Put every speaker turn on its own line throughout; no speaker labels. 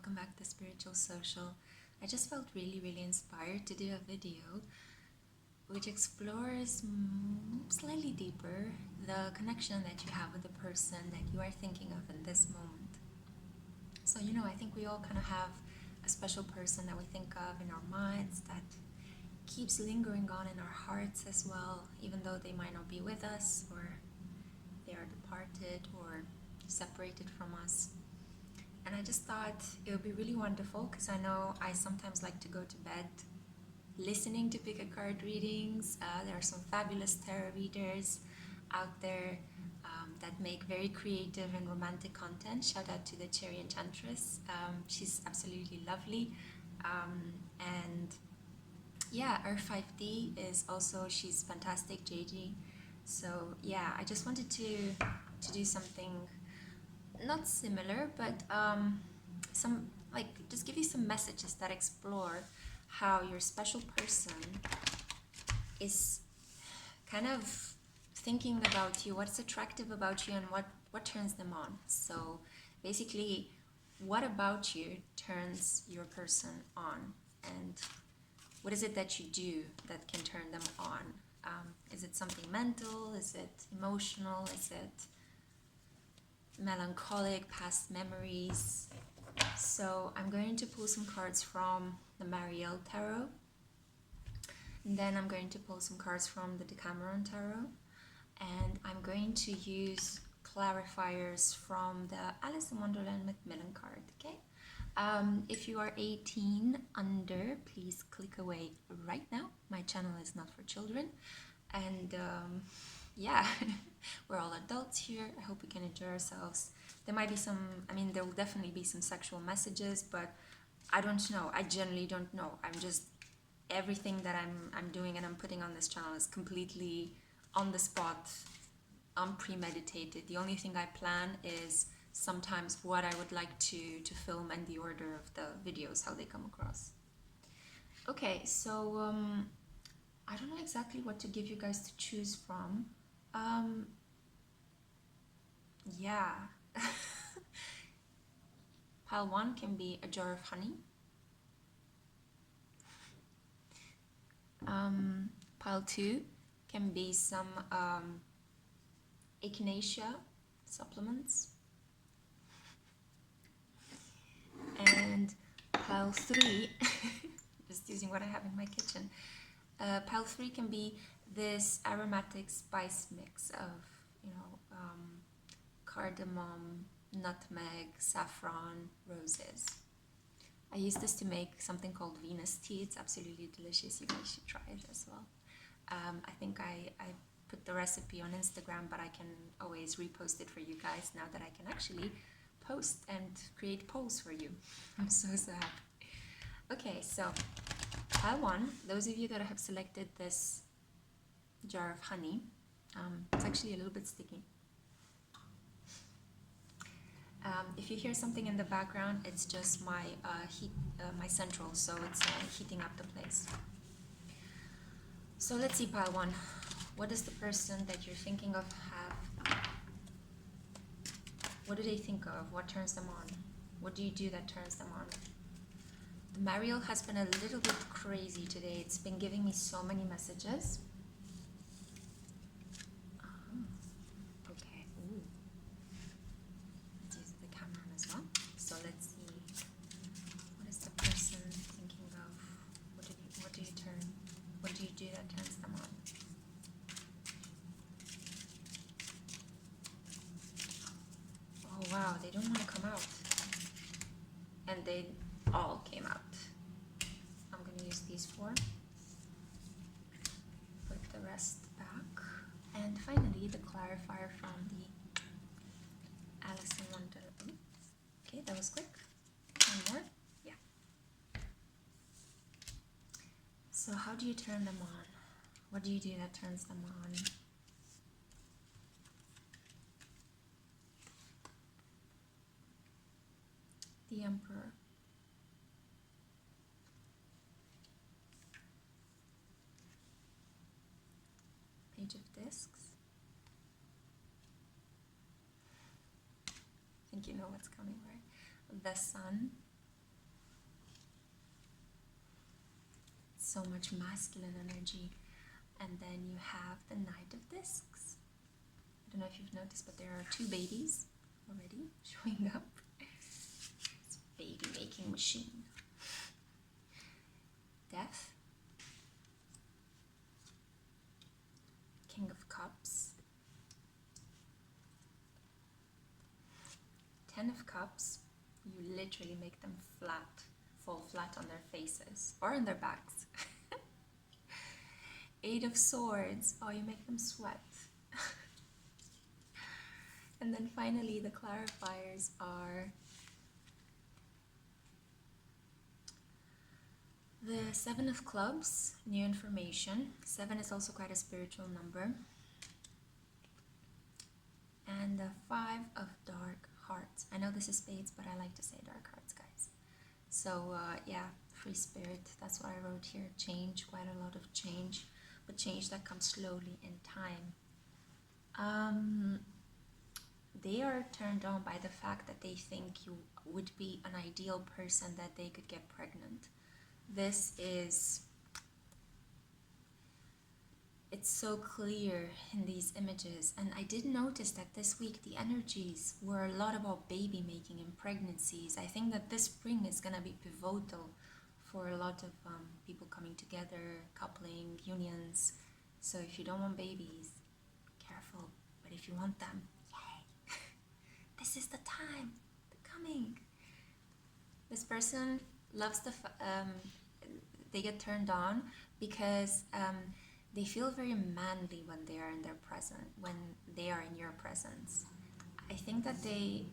welcome back to Spiritual Social. I just felt really inspired to do a video which explores slightly deeper the connection that you have with the person that you are thinking of in this moment. So, I think we all kind of have a special person that we think of in our minds that keeps lingering on in our hearts as well, even though they might not be with us or they are departed or separated from us. And I just thought it would be really wonderful, because I know I sometimes like to go to bed listening to pickacard readings. There are some fabulous tarot readers out there that make very creative and romantic content. Shout out to the Cherry Enchantress. She's absolutely lovely. And yeah, R5D is also, she's fantastic, JG. So yeah, I just wanted to do something not similar, but just give you some messages that explore how your special person is kind of thinking about you, what's attractive about you, and what turns them on. So basically, what about you turns your person on, and what is it that you do that can turn them on? Is it something mental? Is it emotional? Is it melancholic, past memories? So I'm going to pull some cards from the Mariel Tarot, and then I'm going to pull some cards from the Decameron Tarot, and I'm going to use clarifiers from the Alice in Wonderland Macmillan card, okay? If you are 18 under, please click away right now. My channel is not for children, and yeah, we're all adults here. I hope we can enjoy ourselves. There might be some, there will definitely be some sexual messages, but I don't know. I generally don't know. Everything that I'm doing and I'm putting on this channel is completely on the spot, unpremeditated. The only thing I plan is sometimes what I would like to film and the order of the videos, how they come across. Okay, so I don't know exactly what to give you guys to choose from. Yeah. Pile 1 can be a jar of honey. Pile 2 can be some Echinacea supplements. And pile 3, just using what I have in my kitchen, pile 3 can be this aromatic spice mix of, cardamom, nutmeg, saffron, roses. I use this to make something called Venus tea. It's absolutely delicious. You guys should try it as well. I think I put the recipe on Instagram, but I can always repost it for you guys now that I can actually post and create polls for you. I'm so happy. Okay, so pile 1, those of you that have selected this jar of honey, it's actually a little bit sticky. If you hear something in the background, it's just my my central, so it's heating up the place. So let's see, pile 1. What does the person that you're thinking of have? What do they think of? What turns them on? What do you do that turns them on? The Mariel has been a little bit crazy today. It's been giving me so many messages. Okay. Ooh. Let's use the camera as well. So let's see. What is the person thinking of? What do you turn? What do you do that turns them on? Oh wow, they don't want to come out. And they all came out. I'm going to use these 4. Put the rest back. And finally, the clarifier from the Alice in Wonderland. Okay, that was quick. One more. Yeah. So how do you turn them on? What do you do that turns them on? The Emperor. Page of Discs. I think you know what's coming, right? The Sun. so much masculine energy. And then you have the Knight of Discs. I don't know if you've noticed, but there are 2 babies already showing up. It's a baby making machine. Death. King of Cups. 10 of Cups. You literally make them fall flat on their faces or on their backs. 8 of Swords. Oh, you make them sweat. And then finally, the clarifiers are the 7 of Clubs, new information. 7 is also quite a spiritual number. And the 5 of Dark Hearts. I know this is spades, but I like to say dark hearts, guys. So yeah, free spirit, that's what I wrote here. Change, quite a lot of change, but change that comes slowly in time. They are turned on by the fact that they think you would be an ideal person that they could get pregnant. This is, it's so clear in these images. And I did notice that this week the energies were a lot about baby making and pregnancies. I think that this spring is going to be pivotal for a lot of people coming together, coupling, unions. So if you don't want babies, careful. But if you want them, yay! This is the time. They're coming. This person loves they get turned on because they feel very manly when they are in their presence, when they are in your presence. I think that they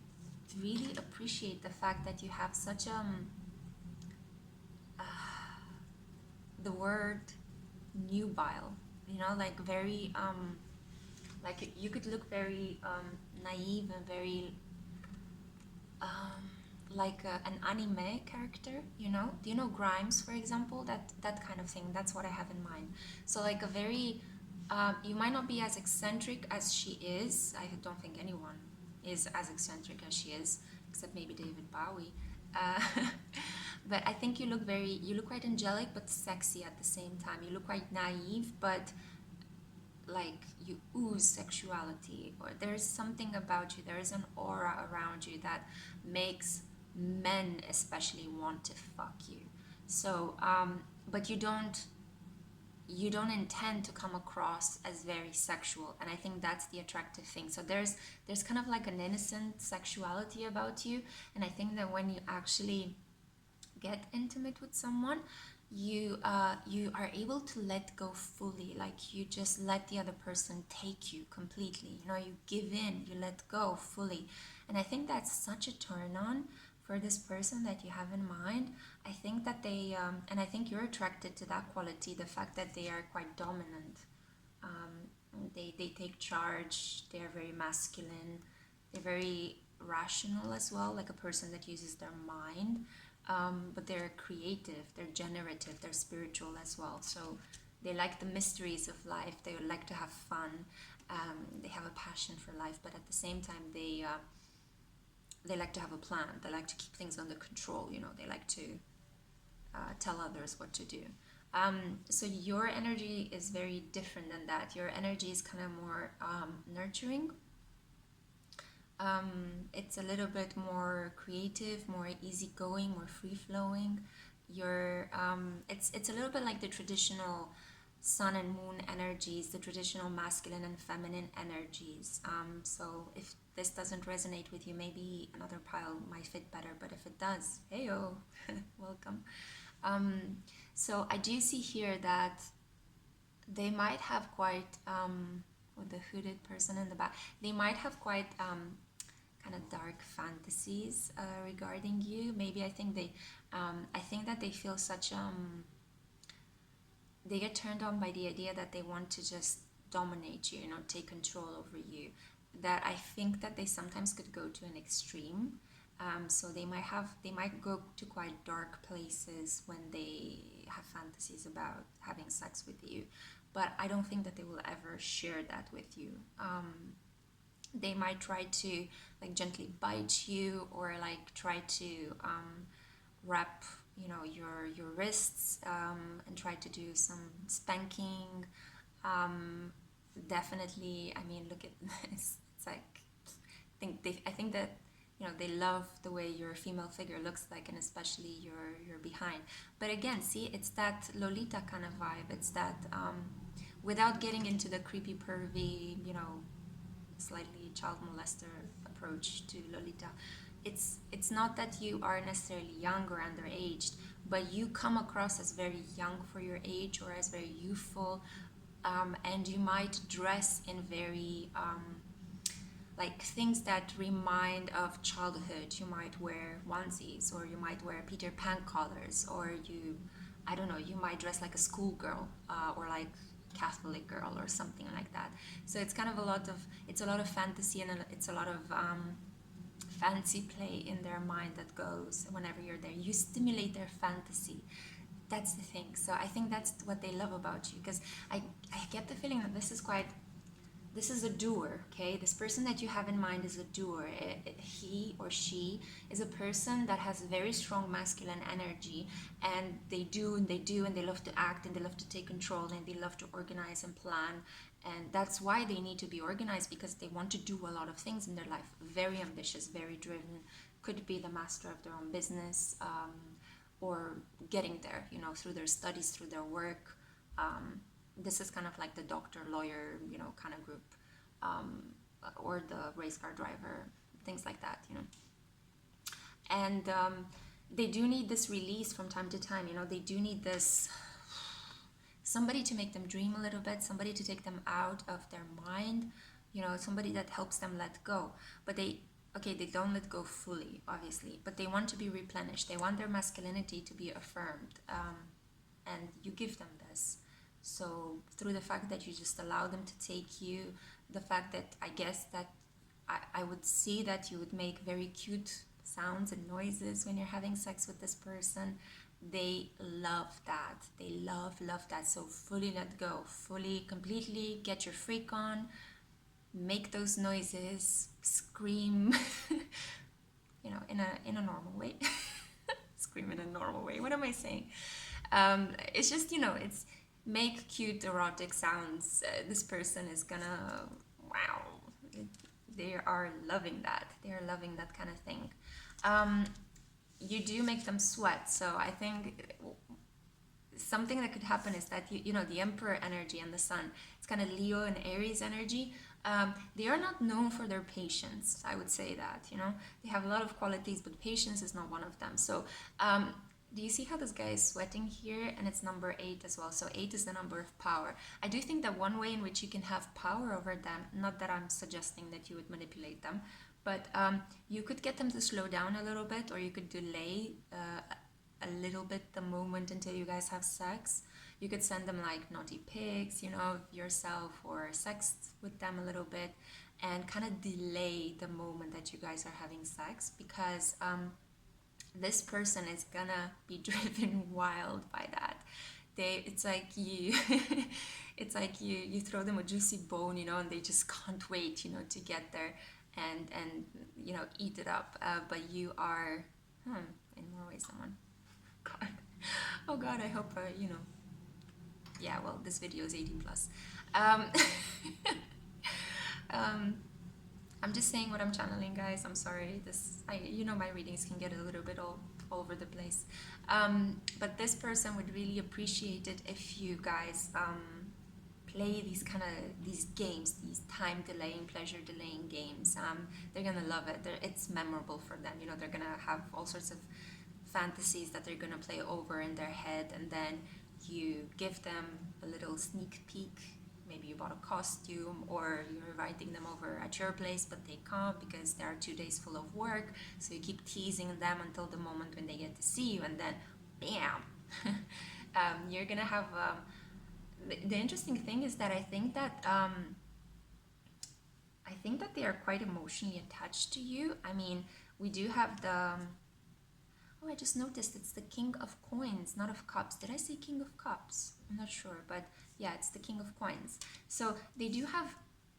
really appreciate the fact that you have such the word nubile, you know, like very like you could look very naive and very like an anime character, you know. Do you know Grimes, for example? That kind of thing. That's what I have in mind. So like a very you might not be as eccentric as she is. I don't think anyone is as eccentric as she is, except maybe David Bowie. But I think you look quite angelic but sexy at the same time. You look quite naive, but like you ooze sexuality, or there's something about you, there is an aura around you that makes men especially want to fuck you. So but you don't intend to come across as very sexual, and I think that's the attractive thing. So there's kind of like an innocent sexuality about you, and I think that when you actually get intimate with someone, you are able to let go fully. Like you just let the other person take you completely, you know, you give in, you let go fully. And I think that's such a turn on for this person that you have in mind. I think that they and I think you're attracted to that quality, the fact that they are quite dominant. They take charge, they're very masculine, they're very rational as well, like a person that uses their mind. But they're creative, they're generative, they're spiritual as well. So they like the mysteries of life, they like to have fun, they have a passion for life, but at the same time they like to have a plan, they like to keep things under control, you know, they like to tell others what to do. So your energy is very different than that. Your energy is kind of more nurturing. It's a little bit more creative, more easygoing, more free-flowing. It's a little bit like the traditional sun and moon energies, the traditional masculine and feminine energies. So if this doesn't resonate with you, maybe another pile might fit better, but if it does, heyo, welcome. So I do see here that they might have quite, with the hooded person in the back, they might have quite kind of dark fantasies regarding you. Maybe I think that they feel such they get turned on by the idea that they want to just dominate you, you know, take control over you, that I think that they sometimes could go to an extreme. So they might go to quite dark places when they have fantasies about having sex with you, but I don't think that they will ever share that with you. They might try to like gently bite you, or like try to wrap you know, your wrists, and try to do some spanking. Definitely, I mean, look at this. It's like, I think that, you know, they love the way your female figure looks like, and especially your behind. But again, see, it's that Lolita kind of vibe. It's that, without getting into the creepy, pervy, you know, slightly child molester approach to Lolita. It's not that you are necessarily young or underaged, but you come across as very young for your age, or as very youthful, and you might dress in very like things that remind of childhood. You might wear onesies, or you might wear Peter Pan collars, or I don't know, you might dress like a schoolgirl, or like Catholic girl or something like that. So it's kind of it's a lot of fantasy, and it's a lot of fancy play in their mind that goes whenever you're there. You stimulate their fantasy. That's the thing. So I think that's what they love about you, because I get the feeling that this is a doer, okay? This person that you have in mind is a doer. He or she is a person that has very strong masculine energy, and they do and they do, and they love to act, and they love to take control, and they love to organize and plan. And that's why they need to be organized, because they want to do a lot of things in their life. Very ambitious, very driven, could be the master of their own business, or getting there, you know, through their studies, through their work. This is kind of like the doctor, lawyer, you know, kind of group, or the race car driver, things like that, you know. And they do need this release from time to time, you know. They do need this somebody to make them dream a little bit, somebody to take them out of their mind, you know, somebody that helps them let go. But they don't let go fully, obviously, but they want to be replenished. They want their masculinity to be affirmed, and you give them this. So through the fact that you just allow them to take you, the fact that I guess that I would see that you would make very cute sounds and noises when you're having sex with this person. They love that. They love that. So fully let go, fully, completely get your freak on, make those noises, scream, you know, in a normal way. Scream in a normal way. What am I saying? It's just, you know, it's make cute erotic sounds. This person is gonna, wow, they are loving that. They are loving that kind of thing. You do make them sweat. So I think something that could happen is that you know, the Emperor energy and the Sun, it's kind of Leo and Aries energy. They are not known for their patience. I would say that, you know, they have a lot of qualities, but patience is not one of them. So do you see how this guy is sweating here? And it's number 8 as well. So 8 is the number of power. I do think that one way in which you can have power over them, not that I'm suggesting that you would manipulate them, but you could get them to slow down a little bit, or you could delay a little bit the moment until you guys have sex. You could send them like naughty pics, you know, of yourself, or sext with them a little bit, and kind of delay the moment that you guys are having sex, because this person is gonna be driven wild by that. It's like you it's like you throw them a juicy bone, you know, and they just can't wait, you know, to get there and you know, eat it up. But you are in more ways than one. God. Oh God, I hope you know. Yeah, well, this video is 18 plus. I'm just saying what I'm channeling, guys. I'm sorry. You know, my readings can get a little bit all over the place. But this person would really appreciate it if you guys play these games, these time delaying, pleasure delaying games. They're gonna love it. It's memorable for them. You know, they're gonna have all sorts of fantasies that they're gonna play over in their head, and then you give them a little sneak peek. Maybe you bought a costume, or you're inviting them over at your place, but they can't because there are 2 days full of work. So you keep teasing them until the moment when they get to see you, and then bam, you're gonna have. The interesting thing is that I think that they are quite emotionally attached to you. I mean, we do have the. Oh, I just noticed it's the King of Coins, not of Cups. Did I say King of Cups? I'm not sure, but yeah, it's the King of Coins. So they do have,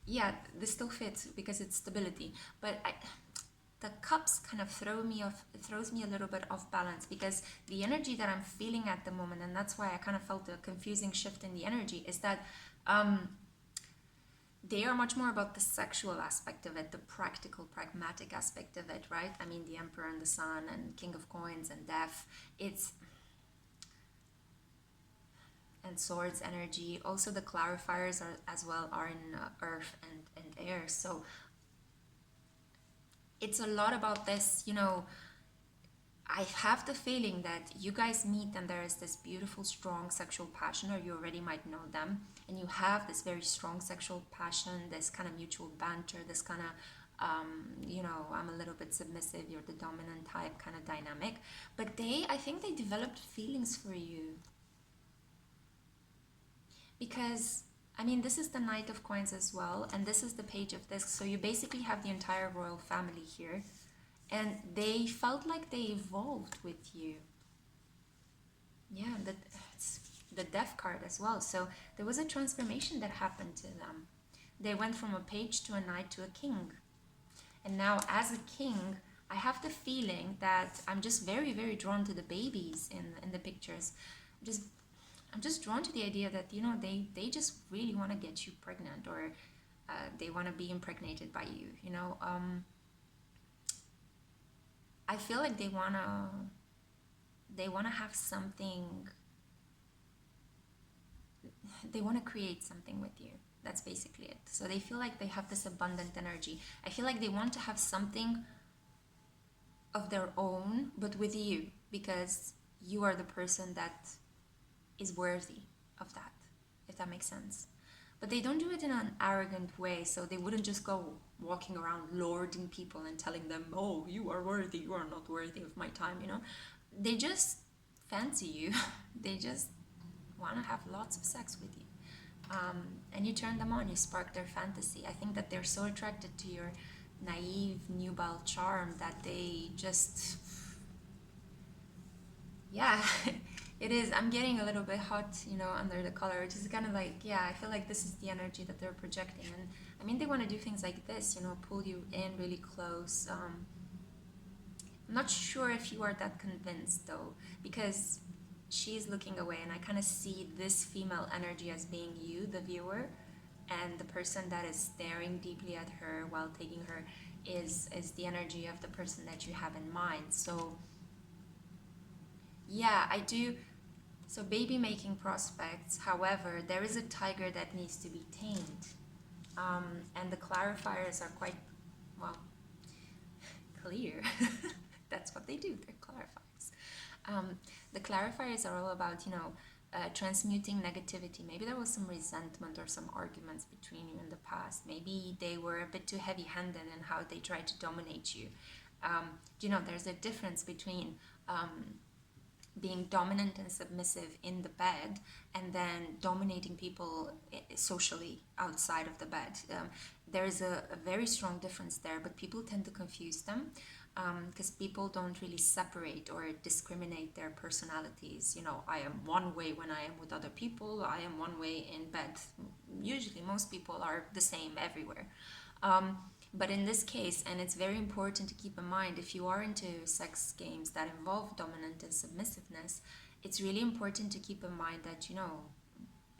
yeah, this still fits because it's stability. But the cups kind of throws me a little bit off balance, because the energy that I'm feeling at the moment, and that's why I kind of felt a confusing shift in the energy, is that they are much more about the sexual aspect of it, the practical, pragmatic aspect of it, right? I mean, the Emperor and the Sun and King of Coins and Death, and Swords energy. Also, the clarifiers as well are in Earth and Air. So it's a lot about this, I have the feeling that you guys meet and there is this beautiful, strong sexual passion, or you already might know them, and you have this very strong sexual passion, this kind of mutual banter, this kind of, I'm a little bit submissive, you're the dominant type kind of dynamic. But I think they developed feelings for you. Because, I mean, this is the Knight of Coins as well, and this is the Page of Discs. So you basically have the entire royal family here. And they felt like they evolved with you. Yeah, it's the Death card as well. So there was a transformation that happened to them. They went from a page to a knight to a king. And now as a king, I have the feeling that I'm just very, very drawn to the babies in the pictures. I'm just drawn to the idea that, they just really want to get you pregnant, or they want to be impregnated by you, I feel like they wanna have something. They want to create something with you. That's basically it. So they feel like they have this abundant energy. I feel like they want to have something of their own, but with you, because you are the person that is worthy of that, if that makes sense. But they don't do it in an arrogant way, so they wouldn't just go walking around lording people and telling them, oh, you are worthy, you are not worthy of my time, They just fancy you. They just want to have lots of sex with you. And you turn them on, you spark their fantasy. I think that they're so attracted to your naive, nubile charm that they just, yeah. It is. I'm getting a little bit hot, under the collar, which is kind of like, yeah, I feel like this is the energy that they're projecting. And I mean, they want to do things like this, pull you in really close. I'm not sure if you are that convinced, though, because she's looking away, and I kind of see this female energy as being you, the viewer, and the person that is staring deeply at her while taking her is the energy of the person that you have in mind. So yeah, I do. So baby making prospects, however, there is a tiger that needs to be tamed. And the clarifiers are quite, well, clear. That's what they do, they're clarifiers. The clarifiers are all about, transmuting negativity. Maybe there was some resentment or some arguments between you in the past. Maybe they were a bit too heavy-handed in how they tried to dominate you. There's a difference between being dominant and submissive in the bed, and then dominating people socially outside of the bed. There is a very strong difference there, but people tend to confuse them because people don't really separate or discriminate their personalities. I am one way when I am with other people, I am one way in bed. Usually most people are the same everywhere. But in this case, and it's very important to keep in mind, if you are into sex games that involve dominant and submissiveness, it's really important to keep in mind that,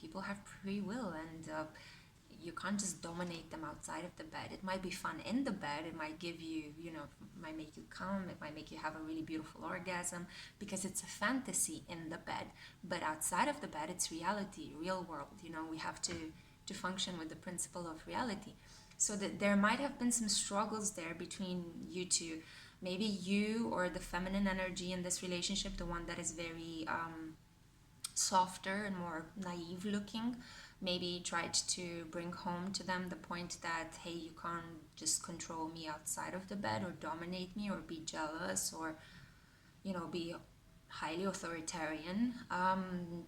people have free will, and you can't just dominate them outside of the bed. It might be fun in the bed, it might give you, might make you come, it might make you have a really beautiful orgasm, because it's a fantasy in the bed. But outside of the bed, it's reality, real world. We have to function with the principle of reality. So that there might have been some struggles there between you two. Maybe you, or the feminine energy in this relationship, the one that is very softer and more naive looking, maybe tried to bring home to them the point that, hey, you can't just control me outside of the bed, or dominate me, or be jealous, or be highly authoritarian,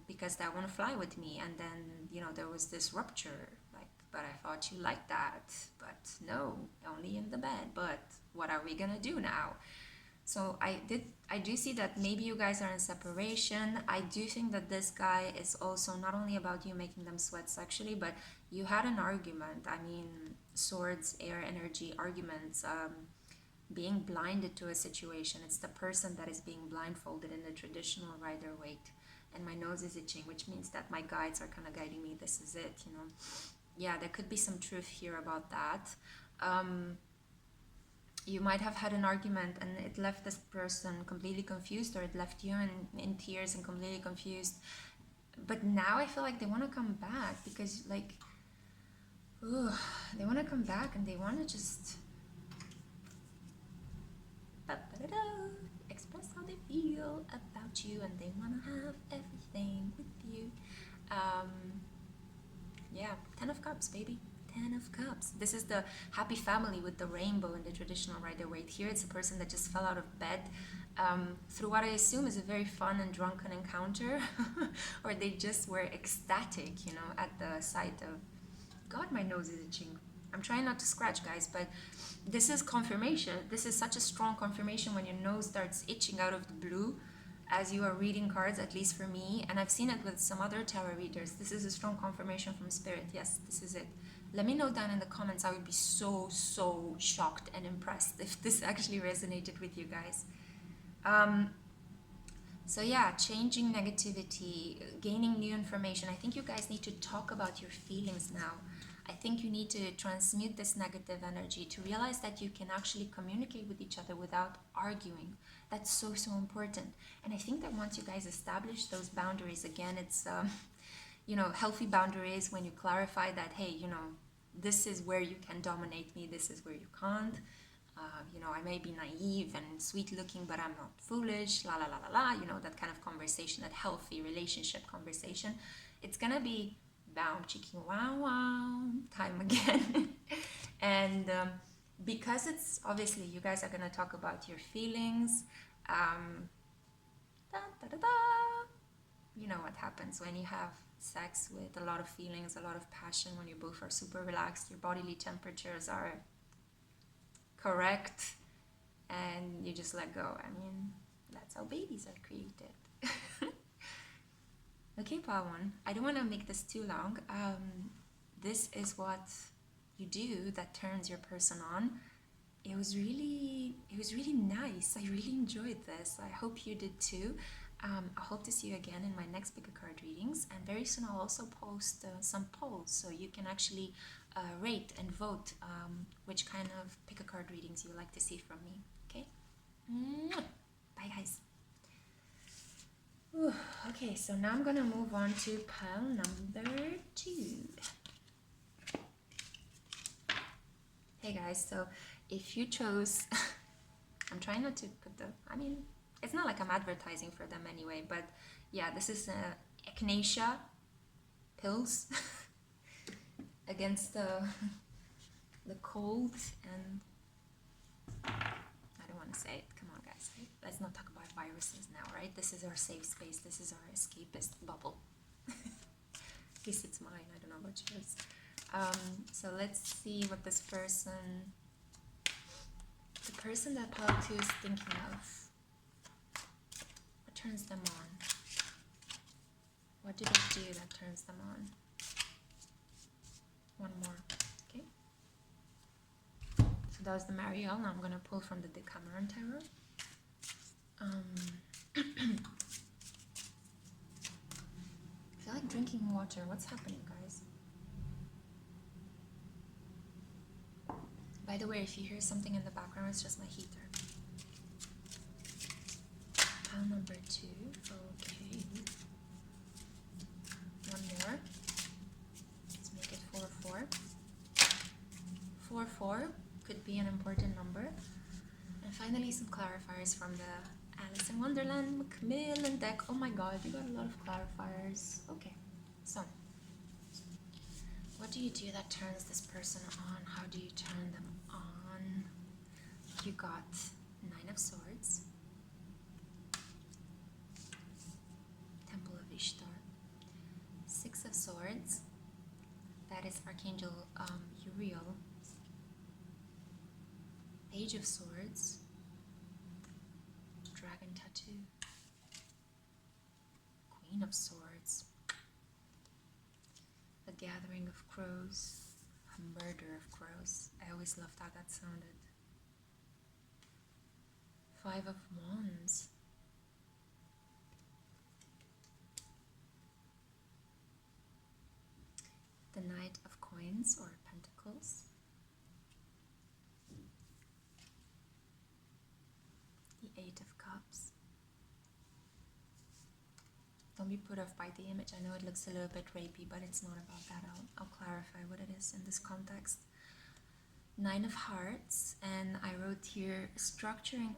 because that won't fly with me. And then there was this rupture, but I thought you liked that, but no, only in the bed. But what are we gonna do now? So I do see that maybe you guys are in separation. I do think that this guy is also not only about you making them sweat sexually, but you had an argument. I mean, swords, air energy arguments. being blinded to a situation. It's the person that is being blindfolded in the traditional Rider-Waite. And my nose is itching, which means that my guides are kind of guiding me. This is it, you know. Yeah, there could be some truth here about that. You might have had an argument and it left this person completely confused, or it left you in tears and completely confused. But now I feel like they want to come back because, like, ooh, they want to come back and they want to just express how they feel about you, and they want to have everything with you. Yeah, 10 of Cups, baby. 10 of Cups. This is the happy family with the rainbow in the traditional Rider-Waite. Here it's a person that just fell out of bed through what I assume is a very fun and drunken encounter, or they just were ecstatic, you know, at the sight of... God, my nose is itching. I'm trying not to scratch, guys, but this is confirmation. This is such a strong confirmation when your nose starts itching out of the blue as you are reading cards, at least for me, and I've seen it with some other tarot readers. This is a strong confirmation from Spirit. Yes, this is it. Let me know down in the comments. I would be so shocked and impressed if this actually resonated with you guys. So yeah, changing negativity, gaining new information. I think you guys need to talk about your feelings now. I think you need to transmute this negative energy to realize that you can actually communicate with each other without arguing. That's so important. And I think that once you guys establish those boundaries, again, it's you know, healthy boundaries when you clarify that, hey, you know, this is where you can dominate me, this is where you can't. You know, I may be naive and sweet looking, but I'm not foolish, la la la la la, you know, that kind of conversation, that healthy relationship conversation. It's gonna be bound, cheeky, wow, wow, time again. And because it's obviously, you guys are gonna talk about your feelings. You know what happens when you have sex with a lot of feelings, a lot of passion, when you both are super relaxed, your bodily temperatures are correct, and you just let go. I mean, that's how babies are created. Okay, Pawan, I don't want to make this too long. This is what you do that turns your person on. It was really nice. I really enjoyed this. I hope you did too. I hope to see you again in my next pick-a-card readings, and very soon I'll also post some polls so you can actually rate and vote which kind of pick-a-card readings you would like to see from me. Okay? Bye, guys. Ooh, okay, so now I'm gonna move on to pile number 2. Hey guys, so if you chose I'm trying not to put the, I mean, it's not like I'm advertising for them anyway, but yeah, this is Echinacea pills against the cold, and I don't want to say it. Come on, guys, right? Let's not talk about viruses now, right? This is our safe space. This is our escapist bubble. At least it's mine. I don't know about yours. So let's see what this person, the person that pile 2 is thinking of. What turns them on? What do they do that turns them on? One more, okay? So that was the Marielle. Now I'm going to pull from the Decameron Tarot. I feel like drinking water. What's happening, guys? By the way, if you hear something in the background, it's just my heater. Pile number 2. Okay. One more. Let's make it 4-4. 4-4 could be an important number. And finally, some clarifiers from the Alice in Wonderland Macmillan deck. Oh my god, you got a lot of clarifiers. Okay, so what do you do that turns this person on? How do you turn them on? You got 9 of Swords, Temple of Ishtar, 6 of Swords, that is Archangel Uriel, Page of Swords, Dragon Tattoo, Queen of Swords, a Gathering of Crows, a Murder of Crows. I always loved how that sounded. Five of Wands. The Knight of Coins or Pentacles. The Eight of Cups. Don't be put off by the image. I know it looks a little bit rapey, but it's not about that. I'll clarify what it is in this context. Nine of Hearts, and I wrote here structure and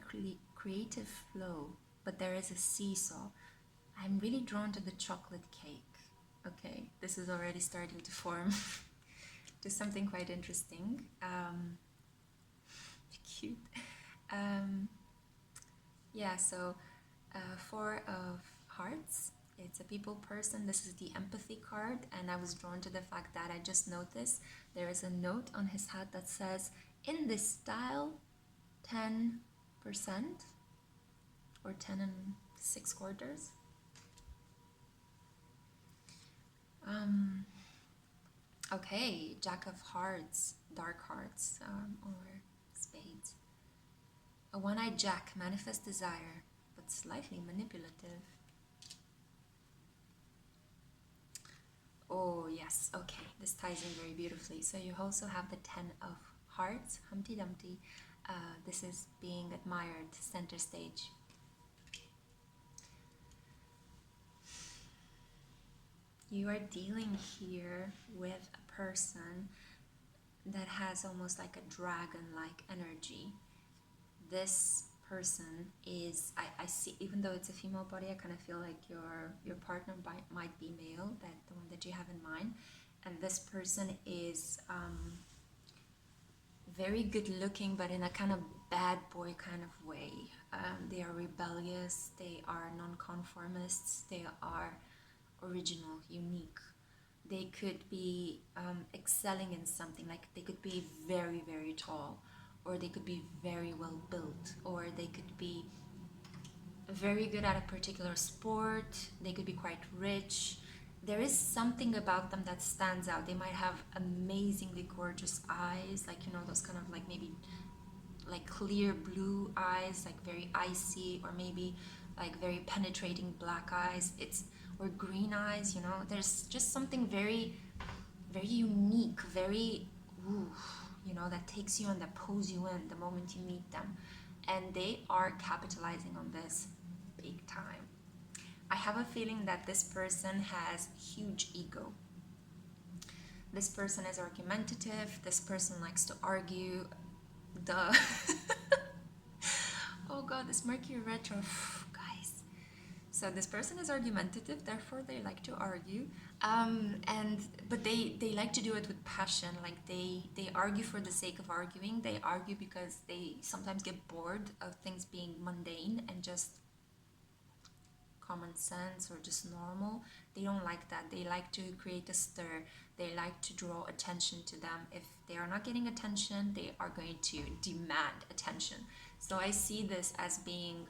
creative flow, but there is a seesaw. I'm really drawn to the chocolate cake. Okay, this is already starting to form to something quite interesting. Cute. Yeah, so Four of Hearts. It's a people person. This is the empathy card, and I was drawn to the fact that I just noticed there is a note on his hat that says, in this style, 10% or 10 and 6/4. Okay, Jack of Hearts, Dark Hearts, or Spades. A one-eyed Jack, manifest desire, but slightly manipulative. Oh yes, okay, this ties in very beautifully. So you also have the 10 of Hearts, Humpty Dumpty. This is being admired, center stage. You are dealing here with a person that has almost like a dragon-like energy. This person is, I see, even though it's a female body, I kind of feel like your partner might be male, that the one that you have in mind. And this person is very good looking, but in a kind of bad boy kind of way. They are rebellious, they are non-conformists, they are original, unique. They could be excelling in something, like they could be very, very tall, or they could be very well built, or they could be very good at a particular sport, they could be quite rich. There is something about them that stands out. They might have amazingly gorgeous eyes, like, you know, those kind of like maybe like clear blue eyes, like very icy, or maybe like very penetrating black eyes, or green eyes, you know. There's just something very, very unique, very, you know, that takes you and that pulls you in the moment you meet them. And they are capitalizing on this big time. I have a feeling that this person has huge ego. This person is argumentative. This person likes to argue. Duh. Oh god, this Mercury retro, guys. So this person is argumentative, therefore they like to argue, but they like to do it with passion. Like they argue for the sake of arguing. They argue because they sometimes get bored of things being mundane and just common sense or just normal. They don't like that. They like to create a stir. They like to draw attention to them. If they are not getting attention, they are going to demand attention. So I see this as being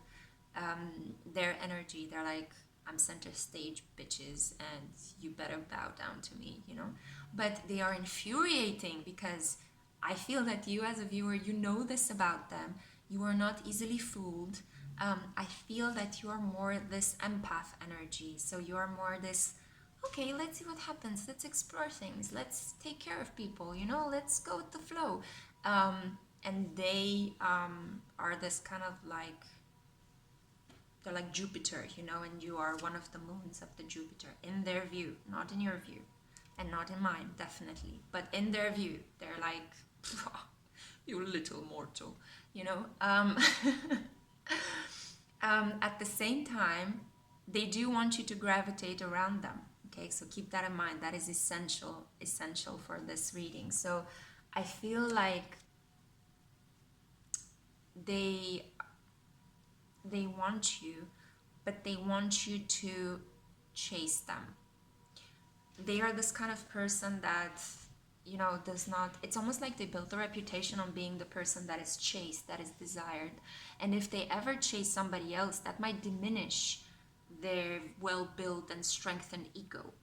their energy. They're like, I'm center stage, bitches, and you better bow down to me, you know. But they are infuriating because I feel that you as a viewer, you know this about them. You are not easily fooled. I feel that you are more this empath energy. So you are more this, okay, let's see what happens. Let's explore things. Let's take care of people, you know, let's go with the flow. And they are this kind of like, they're like Jupiter, you know, and you are one of the moons of the Jupiter in their view, not in your view, and not in mine, definitely. But in their view, they're like, you little mortal, you know. At the same time, they do want you to gravitate around them. Okay, so keep that in mind. That is essential for this reading. So I feel like they want you, but they want you to chase them. They are this kind of person that, you know, does not, it's almost like they built a reputation on being the person that is chased, that is desired. And if they ever chase somebody else, that might diminish their well-built and strengthened ego.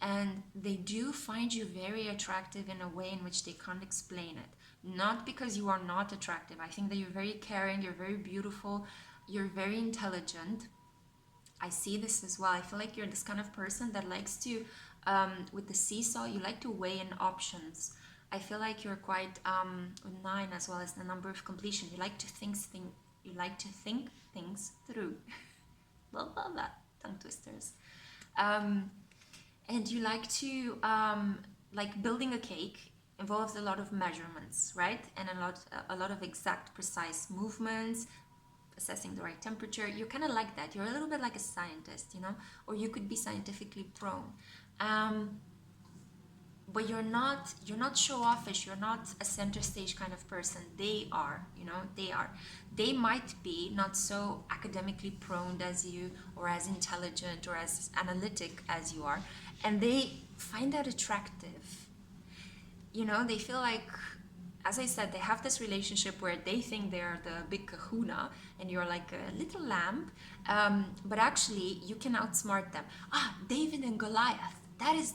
And they do find you very attractive in a way in which they can't explain it. not because you are not attractive. I think that you're very caring, you're very beautiful, you're very intelligent. I see this as well. I feel like you're this kind of person that likes to, with the seesaw, you like to weigh in options. I feel like you're quite, with 9 as well as the number of completion. You like to think things through. Blah, blah, blah. Tongue twisters. And you like to, like building a cake involves a lot of measurements, right? And a lot of exact, precise movements, assessing the right temperature. You're kind of like that. You're a little bit like a scientist, you know, or you could be scientifically prone. But you're not show-offish. You're not a center stage kind of person. They are, you know, they are. They might be not so academically prone as you, or as intelligent or as analytic as you are, and they find that attractive. You know, they feel like, as I said, they have this relationship where they think they're the big kahuna and you're like a little lamb, but actually you can outsmart them. David and Goliath. That is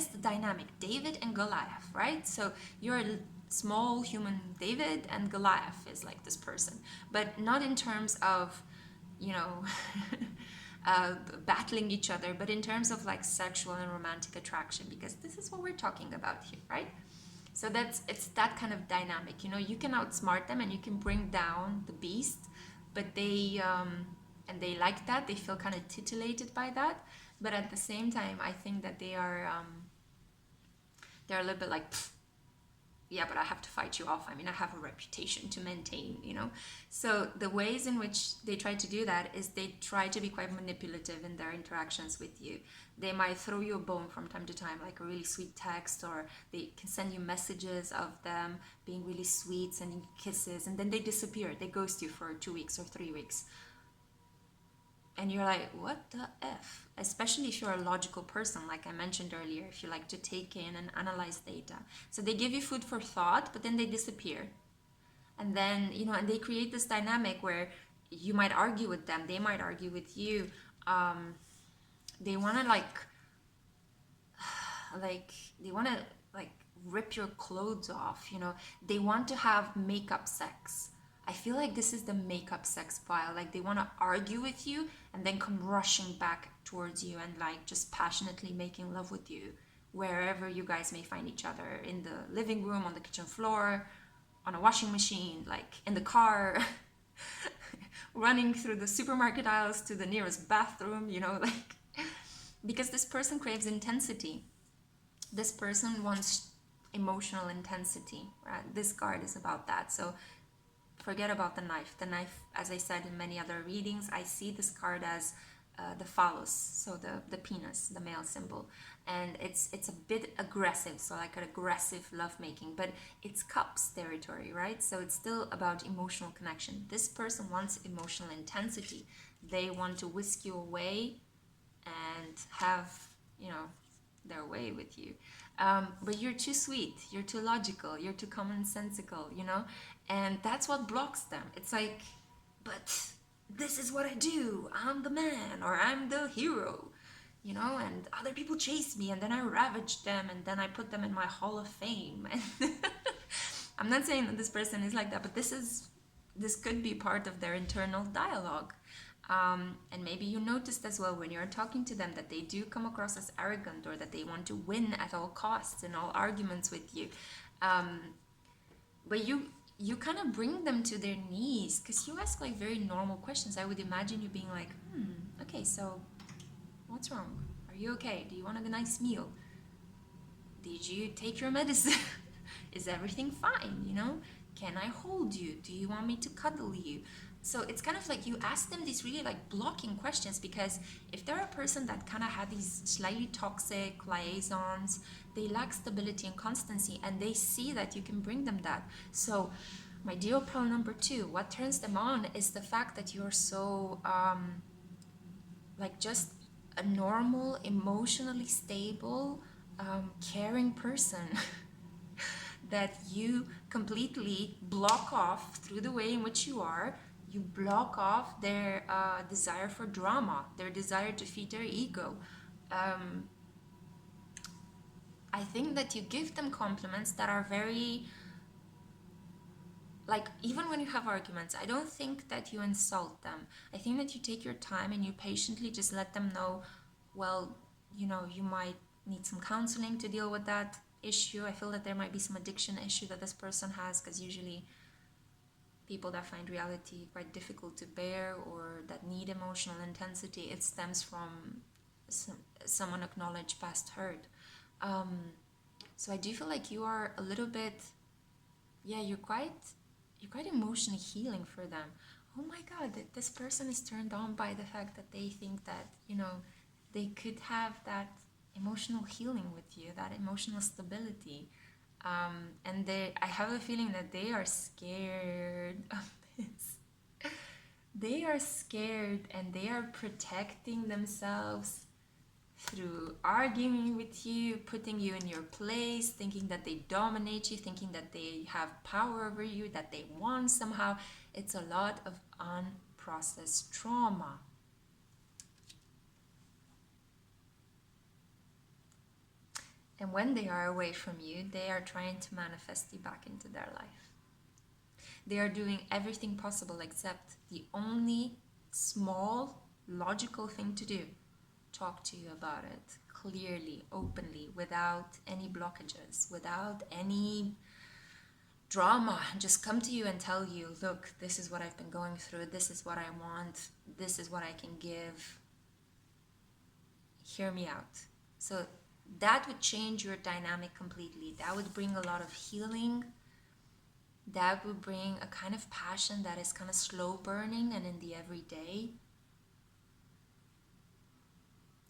the dynamic. David and Goliath, right? So you're a small human David, and Goliath is like this person, but not in terms of, you know, battling each other, but in terms of like sexual and romantic attraction, because this is what we're talking about here, right? So it's that kind of dynamic, you know. You can outsmart them and you can bring down the beast, but they and they like that. They feel kind of titillated by that, but at the same time, I think that they're a little bit like, yeah, but I have to fight you off. I mean, I have a reputation to maintain, you know. So the ways in which they try to do that is they try to be quite manipulative in their interactions with you. They might throw you a bone from time to time, like a really sweet text, or they can send you messages of them being really sweet, sending you kisses, and then they disappear. They ghost you for 2 weeks or 3 weeks. And you're like, what the F? Especially if you're a logical person, like I mentioned earlier, if you like to take in and analyze data. So they give you food for thought, but then they disappear. And then, you know, and they create this dynamic where you might argue with them, they might argue with you. They want to they want to like rip your clothes off, you know. They want to have makeup sex. I feel like this is the makeup sex pile. Like they want to argue with you and then come rushing back towards you and like just passionately making love with you wherever you guys may find each other, in the living room, on the kitchen floor, on a washing machine, like in the car, running through the supermarket aisles to the nearest bathroom, you know, like, because this person craves intensity. This person wants emotional intensity, right? This card is about that. So forget about the knife. The knife, as I said in many other readings, I see this card as the phallus, so the penis, the male symbol. And it's a bit aggressive, so like an aggressive lovemaking, but it's cups territory, right? So it's still about emotional connection. This person wants emotional intensity. They want to whisk you away and have, you know, their way with you. But you're too sweet, you're too logical, you're too commonsensical, you know? And that's what blocks them. It's like, but this is what I do. I'm the man, or I'm the hero, you know, and other people chase me and then I ravage them and then I put them in my hall of fame. And I'm not saying that this person is like that, but this could be part of their internal dialogue. And maybe you noticed as well when you're talking to them that they do come across as arrogant, or that they want to win at all costs in all arguments with you. But you kind of bring them to their knees because you ask like very normal questions. I would imagine you being like, okay, so what's wrong? Are you okay? Do you want a nice meal? Did you take your medicine? Is everything fine? You know, can I hold you? Do you want me to cuddle you? So it's kind of like you ask them these really like blocking questions, because if they're a person that kind of had these slightly toxic liaisons, they lack stability and constancy, and they see that you can bring them that. So my deal pearl number 2, what turns them on is the fact that you're so like just a normal, emotionally stable, caring person that you completely block off through the way in which you are. You block off their desire for drama, their desire to feed their ego. I think that you give them compliments that are very like, even when you have arguments, I don't think that you insult them. I think that you take your time and you patiently just let them know, well, you know, you might need some counseling to deal with that issue. I feel that there might be some addiction issue that this person has, because usually people that find reality quite difficult to bear or that need emotional intensity, it stems from some unacknowledged past hurt. So I do feel like you are a little bit, yeah, you're quite emotionally healing for them. Oh my god, this person is turned on by the fact that they think that, you know, they could have that emotional healing with you, that emotional stability. And I have a feeling that they are scared of this. They are scared and they are protecting themselves through arguing with you, putting you in your place, thinking that they dominate you, thinking that they have power over you, that they won somehow. It's a lot of unprocessed trauma. And when they are away from you, they are trying to manifest you back into their life. They are doing everything possible except the only small, logical thing to do: talk to you about it clearly, openly, without any blockages, without any drama. Just come to you and tell you, look, this is what I've been going through, this is what I want, this is what I can give. Hear me out. So that would change your dynamic completely. That would bring a lot of healing. That would bring a kind of passion that is kind of slow burning and in the everyday.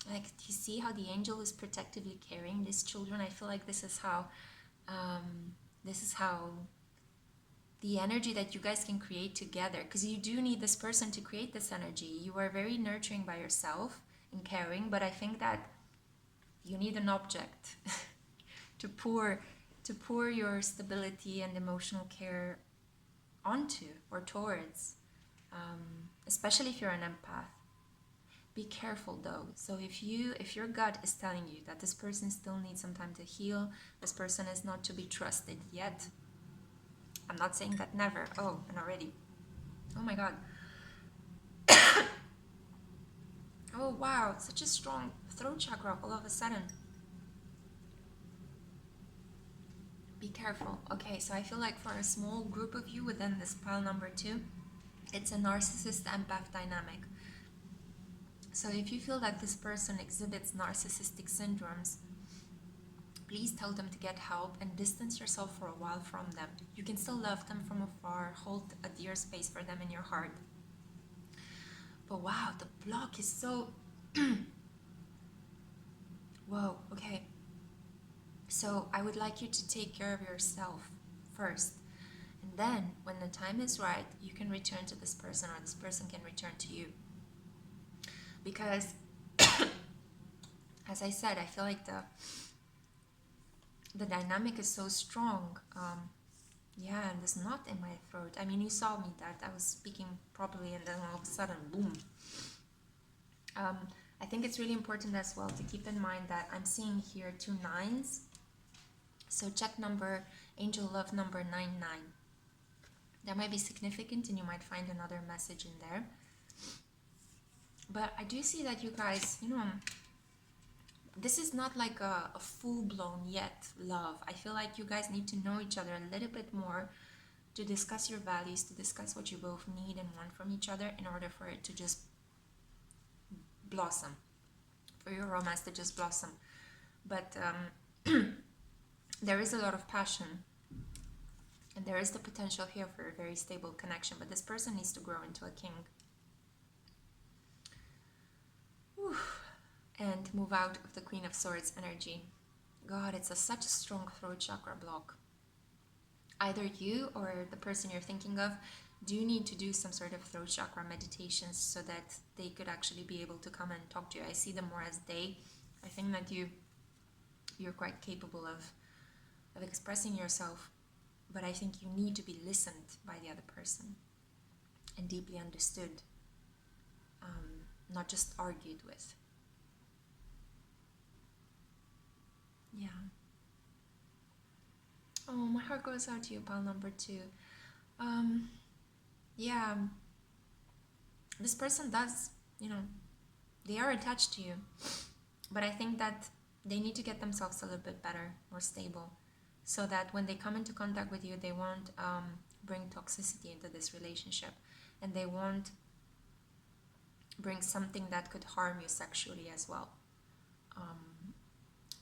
Like, do you see how the angel is protectively carrying these children? I feel like this is how the energy that you guys can create together, because you do need this person to create this energy. You are very nurturing by yourself and caring, but I think that you need an object to pour your stability and emotional care onto or towards, especially if you're an empath. Be careful though. So if your gut is telling you that this person still needs some time to heal, this person is not to be trusted yet. I'm not saying that never. Oh, and already. Oh my god. Oh wow, such a strong throat chakra all of a sudden. Be careful. Okay, so I feel like for a small group of you within this pile number 2, it's a narcissist empath dynamic. So if you feel that this person exhibits narcissistic syndromes, please tell them to get help and distance yourself for a while from them. You can still love them from afar, hold a dear space for them in your heart. But wow, the block is so... Whoa, okay. So I would like you to take care of yourself first. And then, when the time is right, you can return to this person or this person can return to you. Because, as I said, I feel like the dynamic is so strong. Yeah, and there's knot in my throat. I mean, you saw me that I was speaking properly and then all of a sudden, boom. I think it's really important as well to keep in mind that I'm seeing here 2 9s. So check number, angel love number 99. That might be significant and you might find another message in there. But I do see that you guys, you know, this is not like a full-blown yet love. I feel like you guys need to know each other a little bit more to discuss your values, to discuss what you both need and want from each other in order for it to just blossom, for your romance to just blossom. But there is a lot of passion and there is the potential here for a very stable connection, but this person needs to grow into a king. Whew. And move out of the Queen of Swords energy. God, it's such a strong throat chakra block. Either you or the person you're thinking of do need to do some sort of throat chakra meditations so that they could actually be able to come and talk to you. I see them more as they. I think that you're quite capable of expressing yourself, but I think you need to be listened by the other person and deeply understood, not just argued with. Yeah. Oh, my heart goes out to you, pile number 2. Yeah, this person does, you know, they are attached to you, but I think that they need to get themselves a little bit better, more stable, so that when they come into contact with you, they won't bring toxicity into this relationship, and they won't bring something that could harm you sexually as well.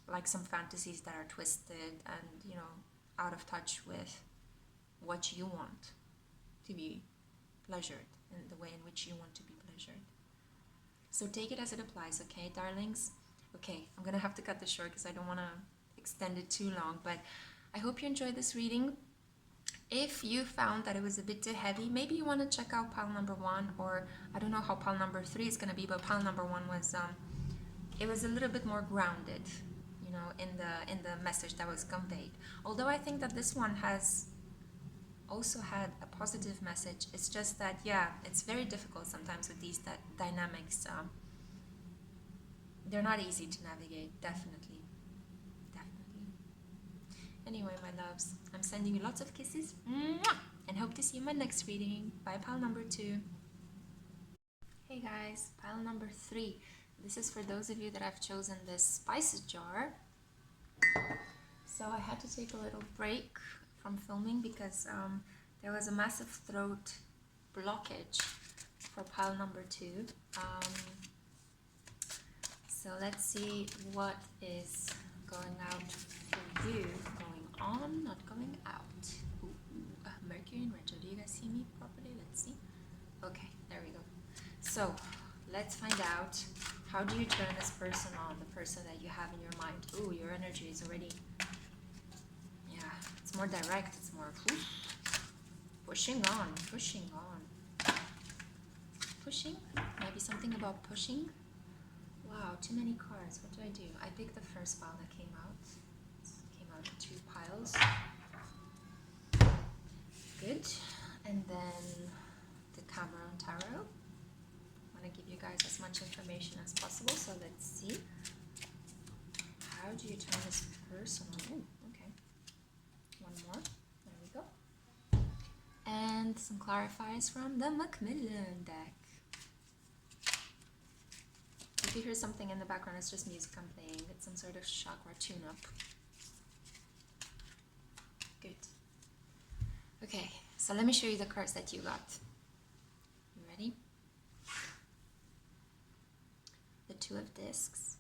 Like some fantasies that are twisted and, you know, out of touch with what you want to be pleasured and the way in which you want to be pleasured. So take it as it applies, okay, darlings? Okay, I'm gonna have to cut this short because I don't want to extend it too long, but I hope you enjoyed this reading. If you found that it was a bit too heavy, maybe you want to check out pile number 1, or I don't know how pile number 3 is going to be, but pile number 1 was it was a little bit more grounded, you know, in the message that was conveyed. Although I think that this one has also had a positive message. It's just that, yeah, it's very difficult sometimes with these dynamics. They're not easy to navigate, definitely. Anyway, my loves, I'm sending you lots of kisses. Mwah! And hope to see you in my next reading. Bye, pile number 2. Hey guys, pile number 3. This is for those of you that have chosen this spices jar. So I had to take a little break from filming because there was a massive throat blockage for pile number 2. So let's see what is going out for you. Going on, not going out. Ooh, Mercury in retro. Do you guys see me properly? Let's see. Okay, there we go. So let's find out, how do you turn this person on, the person that you have in your mind? Ooh, your energy is already, yeah, it's more direct. It's more pushing on. Pushing? Maybe something about pushing? Wow, too many cards. What do? I picked the first pile that came out. It came out in 2 piles. Good. And then the Cameron Tarot. I want to give you guys as much information as possible. So let's see. How do you turn this person on? Ooh, okay. One more. There we go. And some clarifiers from the Macmillan deck. If you hear something in the background, it's just music I'm playing. It's some sort of chakra tune-up. Good. Okay, so let me show you the cards that you got. You ready? The 2 of Discs.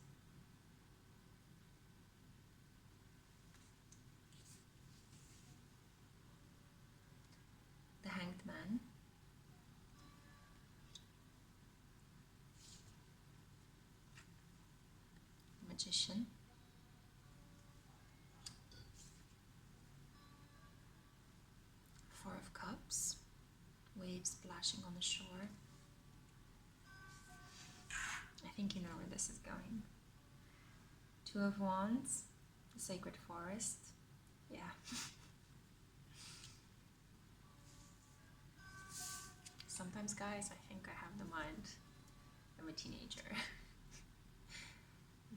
The Hanged Man. Magician. 4 of Cups. Waves splashing on the shore. I think you know where this is going. 2 of Wands. The Sacred Forest. Yeah. Sometimes, guys, I think I have the mind of a teenager.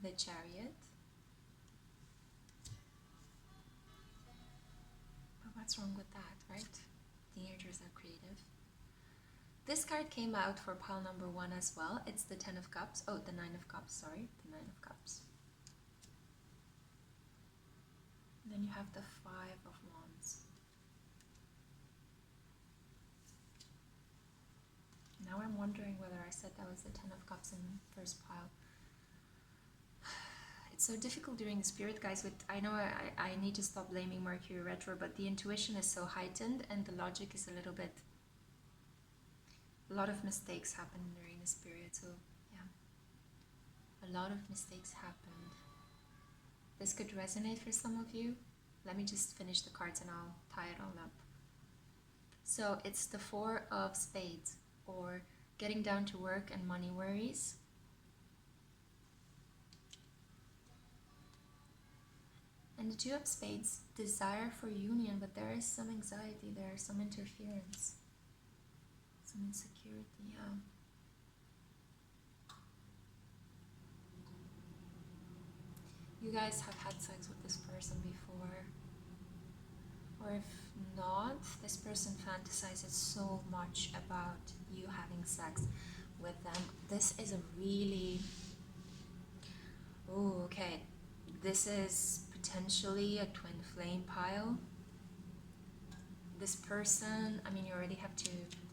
The Chariot. But what's wrong with that, right? Teenagers are creative. This card came out for pile number 1 as well. It's the 10 of Cups. Oh, the 9 of Cups, sorry. The 9 of Cups. And then you have the 5 of Wands. Now I'm wondering whether I said that was the 10 of Cups in the first pile. It's so difficult doing the spirit, guys. I know I need to stop blaming Mercury retro, but the intuition is so heightened and the logic is a little bit, a lot of mistakes happen during this period. So yeah, a lot of mistakes happened. This could resonate for some of you. Let me just finish the cards and I'll tie it all up. So it's the 4 of Spades, or getting down to work and money worries. And the 2 of Spades, desire for union, but there is some anxiety there, some interference, some insecurity, yeah. You guys have had sex with this person before, or if not. This person fantasizes so much about you having sex with them. This is a really... Oh, okay. This is potentially a twin flame pile. This person, I mean, you already have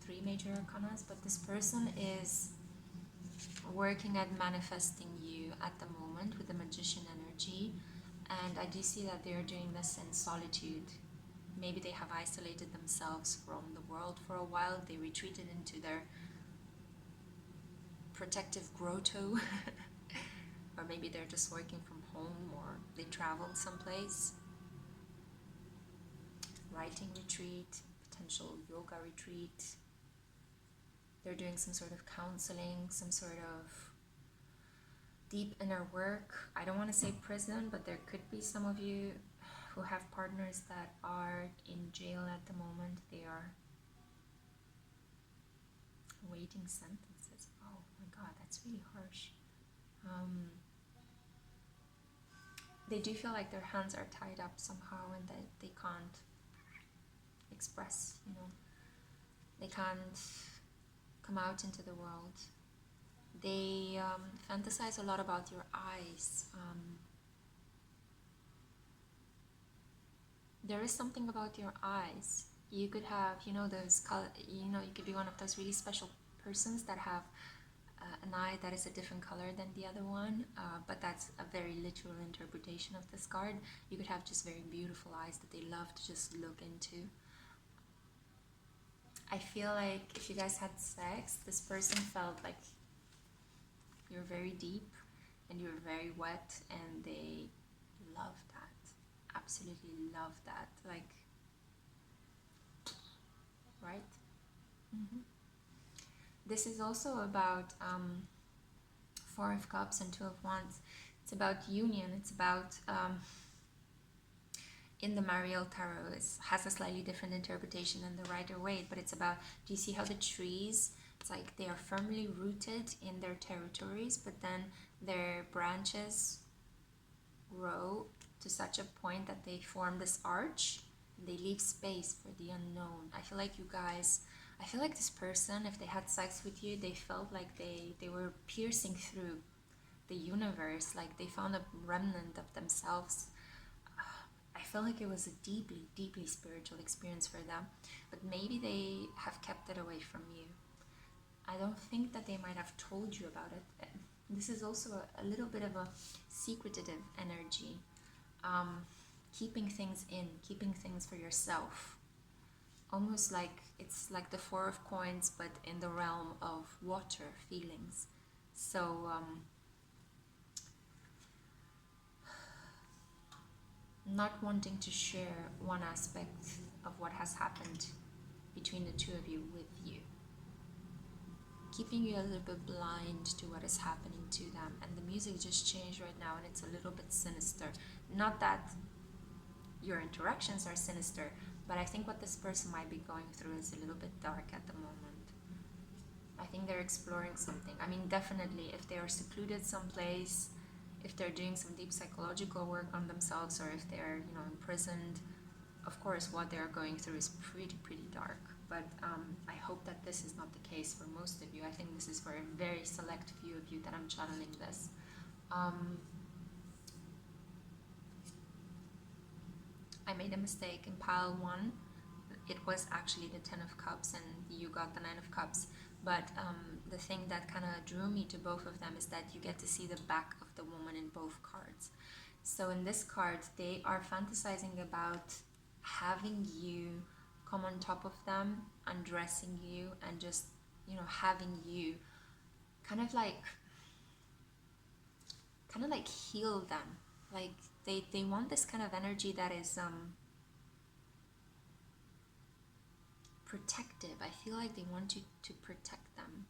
three major arcanas, but this person is working at manifesting you at the moment with the magician energy. And I do see that they're doing this in solitude. Maybe they have isolated themselves from the world for a while. They retreated into their protective grotto. Or maybe they're just working from home, or they traveled someplace. Writing retreat, potential yoga retreat. They're doing some sort of counseling, some sort of deep inner work. I don't want to say prison, but there could be some of you who have partners that are in jail at the moment. They are awaiting sentences. Oh my god, that's really harsh. They do feel like their hands are tied up somehow and that they can't express, they can't come out into the world. They fantasize a lot about your eyes. There is something about your eyes. You could have, those color, you could be one of those really special persons that have an eye that is a different color than the other one, but that's a very literal interpretation of this card. You could have just very beautiful eyes that they love to just look into. I feel like if you guys had sex, this person felt like you're very deep and you're very wet, and they love that. Absolutely love that. Like, right? This is also about Four of Cups and Two of Wands. It's about union. It's about, in the Mariel Tarot, it has a slightly different interpretation than the Rider-Waite, but it's about, do you see how the trees, it's like they are firmly rooted in their territories, but then their branches grow to such a point that they form this arch, and they leave space for the unknown. I feel like you guys... I feel like this person, if they had sex with you, they felt like they were piercing through the universe, like they found a remnant of themselves. I feel like it was a deeply, deeply spiritual experience for them, but maybe they have kept it away from you. I don't think that they might have told you about it. This is also a little bit of a secretive energy, keeping things in, keeping things for yourself. Almost like it's like the Four of Coins, but in the realm of water feelings. So not wanting to share one aspect of what has happened between the two of you with you, keeping you a little bit blind to what is happening to them. And the music just changed right now, and it's a little bit sinister. Not that your interactions are sinister, but I think what this person might be going through is a little bit dark at the moment. I think they're exploring something. I mean, definitely, if they are secluded someplace, if they're doing some deep psychological work on themselves, or if they're, imprisoned, of course, what they're going through is pretty dark. But I hope that this is not the case for most of you. I think this is for a very select few of you that I'm channeling this. I made a mistake in pile 1. It was actually the 10 of Cups, and you got the 9 of Cups. But the thing that kind of drew me to both of them is that you get to see the back of the woman in both cards. So in this card, they are fantasizing about having you come on top of them, undressing you, and just, having you kind of like heal them. Like they want this kind of energy that is protective. I feel like they want you to protect them.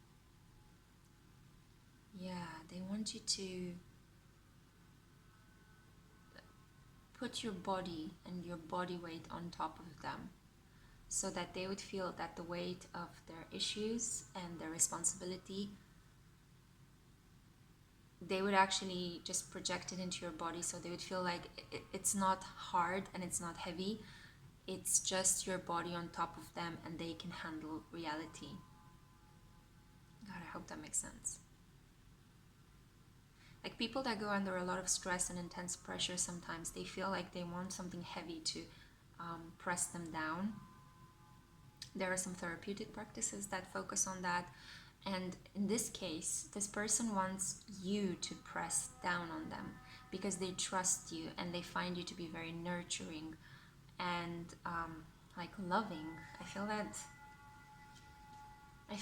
Yeah, they want you to put your body and your body weight on top of them, so that they would feel that the weight of their issues and their responsibility, they would actually just project it into your body, so they would feel like it's not hard and it's not heavy. It's just your body on top of them and they can handle reality. God, I hope that makes sense. Like people that go under a lot of stress and intense pressure, sometimes they feel like they want something heavy to press them down. There are some therapeutic practices that focus on that. And in this case, this person wants you to press down on them because they trust you and they find you to be very nurturing and like loving. I feel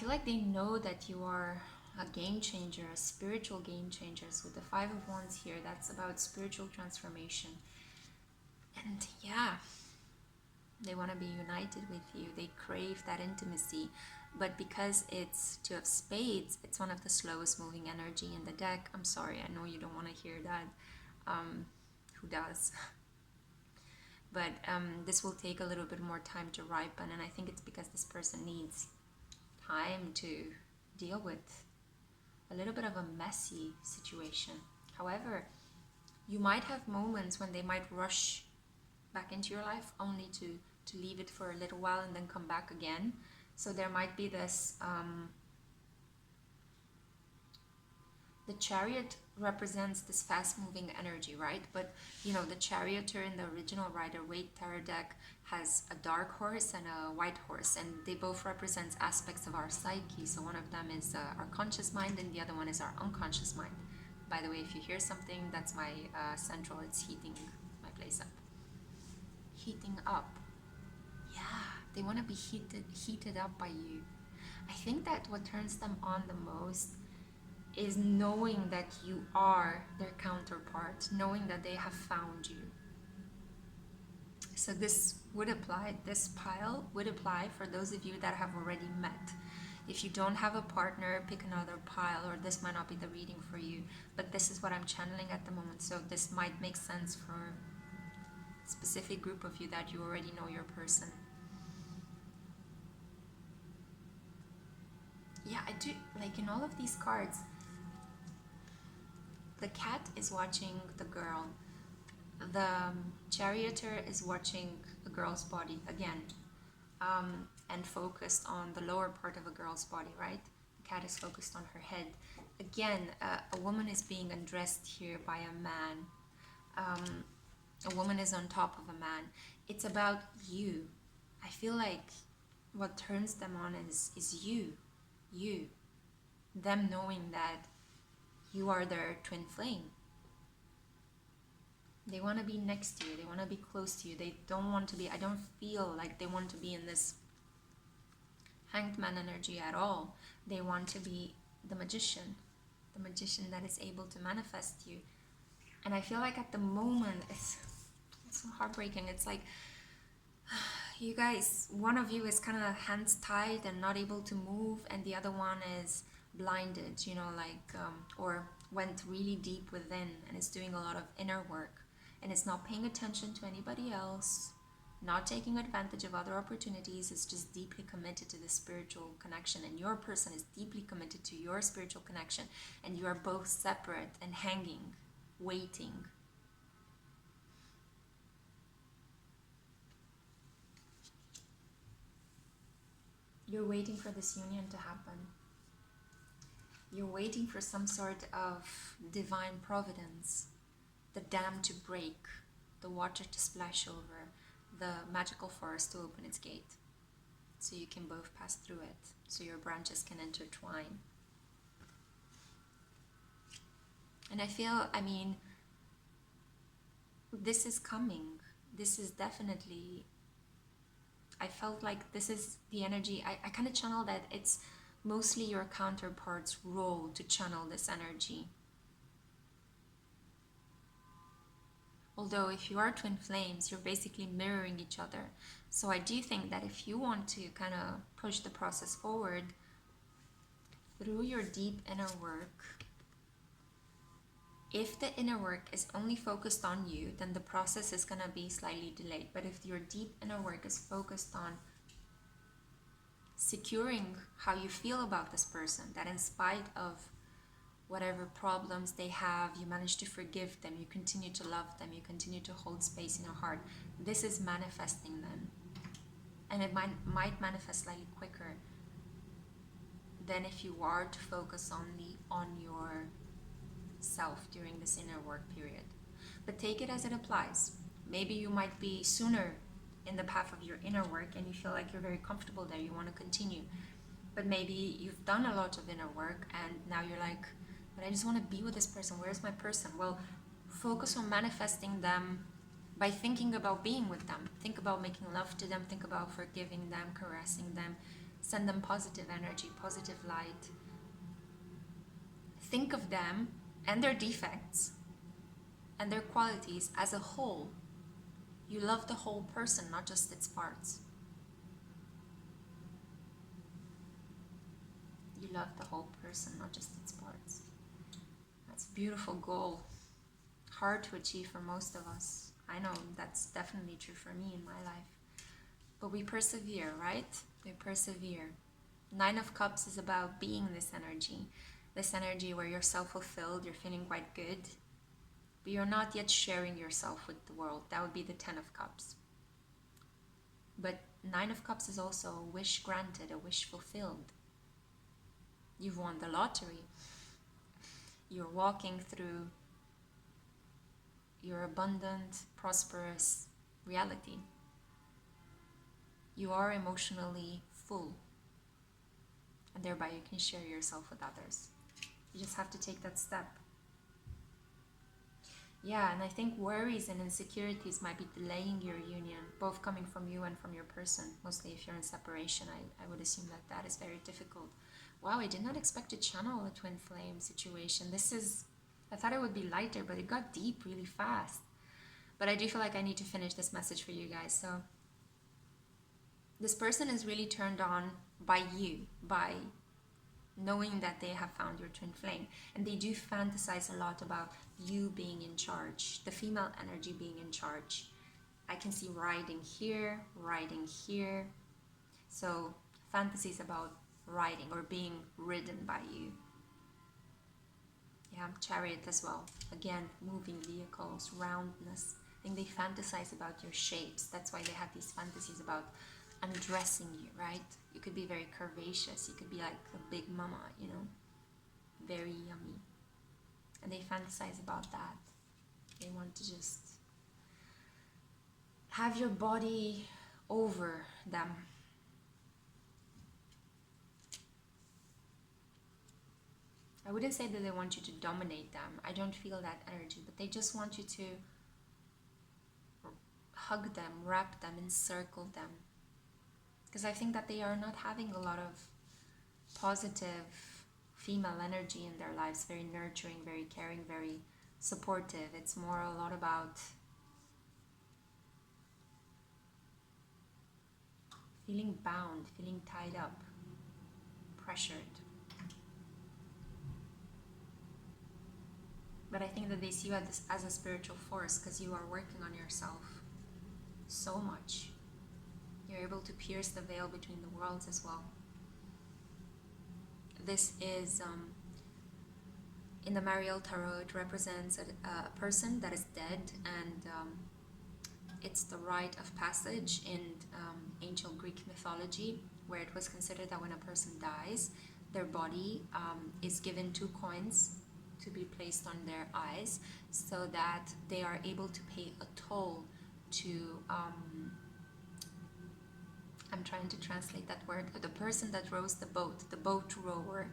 like they know that you are a game changer, a spiritual game changer. So with the Five of Wands here, that's about spiritual transformation. And yeah, they want to be united with you. They crave that intimacy. But because it's Two of Spades, it's one of the slowest moving energy in the deck. I'm sorry, I know you don't want to hear that. Who does? But this will take a little bit more time to ripen. And I think it's because this person needs time to deal with a little bit of a messy situation. However, you might have moments when they might rush back into your life only to leave it for a little while and then come back again. So there might be this the Chariot represents this fast-moving energy, right? But you know, the charioteer in the original Rider-Waite tarot deck has a dark horse and a white horse, and they both represent aspects of our psyche. So one of them is our conscious mind, and the other one is our unconscious mind. By the way, if you hear something, that's my central. It's heating my place up. Heating up. Yeah, they want to be heated up by you. I think that what turns them on the most is knowing that you are their counterpart, knowing that they have found you. So this pile would apply for those of you that have already met. If you don't have a partner, pick another pile, or this might not be the reading for you, but this is what I'm channeling at the moment. So this might make sense for a specific group of you that you already know your person. Yeah, I do, like in all of these cards, the cat is watching the girl. The charioteer is watching a girl's body again, and focused on the lower part of a girl's body, right? The cat is focused on her head. Again, a woman is being undressed here by a man. A woman is on top of a man. It's about you. I feel like what turns them on is you. Them knowing that you are their twin flame. They want to be next to you. They want to be close to you. They don't want to be, I don't feel like they want to be in this hanged man energy at all. They want to be the magician that is able to manifest you. And I feel like at the moment, it's so heartbreaking. It's like, you guys, one of you is kind of hands tied and not able to move, and the other one is blinded, you know, like, or went really deep within and is doing a lot of inner work and is not paying attention to anybody else, not taking advantage of other opportunities. Is just deeply committed to the spiritual connection, and your person is deeply committed to your spiritual connection, and you are both separate and hanging, waiting. You're waiting for this union to happen. You're waiting for some sort of divine providence, the dam to break, the water to splash over, the magical forest to open its gate, so you can both pass through it, so your branches can intertwine. And I feel, I mean, this is coming. This is definitely, I felt like this is the energy. I kind of channel that it's mostly your counterpart's role to channel this energy. Although if you are twin flames, you're basically mirroring each other. So I do think that if you want to kind of push the process forward through your deep inner work, if the inner work is only focused on you, then the process is going to be slightly delayed. But if your deep inner work is focused on securing how you feel about this person, that in spite of whatever problems they have, you manage to forgive them, you continue to love them, you continue to hold space in your heart. This is manifesting them. And it might manifest slightly quicker than if you are to focus only on yourself during this inner work period. But take it as it applies. Maybe you might be sooner in the path of your inner work and you feel like you're very comfortable there, you want to continue. But maybe you've done a lot of inner work and now you're like, but I just want to be with this person. Where's my person? Well, focus on manifesting them by thinking about being with them. Think about making love to them. Think about forgiving them, caressing them. Send them positive energy, positive light. Think of them and their defects and their qualities as a whole. You love the whole person, not just its parts. You love the whole person, not just its parts. That's a beautiful goal. Hard to achieve for most of us. I know that's definitely true for me in my life. But we persevere, right? We persevere. 9 of Cups is about being this energy where you're self-fulfilled, you're feeling quite good, but you're not yet sharing yourself with the world. That would be the 10 of Cups. But 9 of Cups is also a wish granted, a wish fulfilled. You've won the lottery. You're walking through your abundant, prosperous reality. You are emotionally full, and thereby you can share yourself with others. You just have to take that step. Yeah, and I think worries and insecurities might be delaying your union, both coming from you and from your person. Mostly if you're in separation, I would assume that that is very difficult. Wow, I did not expect to channel a twin flame situation. I thought it would be lighter, but it got deep really fast. But I do feel like I need to finish this message for you guys. So this person is really turned on by you, by knowing that they have found your twin flame. And they do fantasize a lot about you being in charge, the female energy being in charge. I can see riding here. So fantasies about riding or being ridden by you. Yeah, Chariot as well. Again, moving vehicles, roundness. I think they fantasize about your shapes. That's why they have these fantasies about undressing you, right? You could be very curvaceous. You could be like a big mama, you know, very yummy. And they fantasize about that. They want to just have your body over them. I wouldn't say that they want you to dominate them. I don't feel that energy, but they just want you to hug them, wrap them, encircle them. Because I think that they are not having a lot of positive female energy in their lives, very nurturing, very caring, very supportive. It's more a lot about feeling bound, feeling tied up, pressured. But I think that they see you as a spiritual force because you are working on yourself so much. You're able to pierce the veil between the worlds as well. This is, in the Mariel Tarot, it represents a person that is dead, and it's the rite of passage in ancient Greek mythology, where it was considered that when a person dies, their body is given 2 coins to be placed on their eyes so that they are able to pay a toll to I'm trying to translate that word, the person that rows the boat rower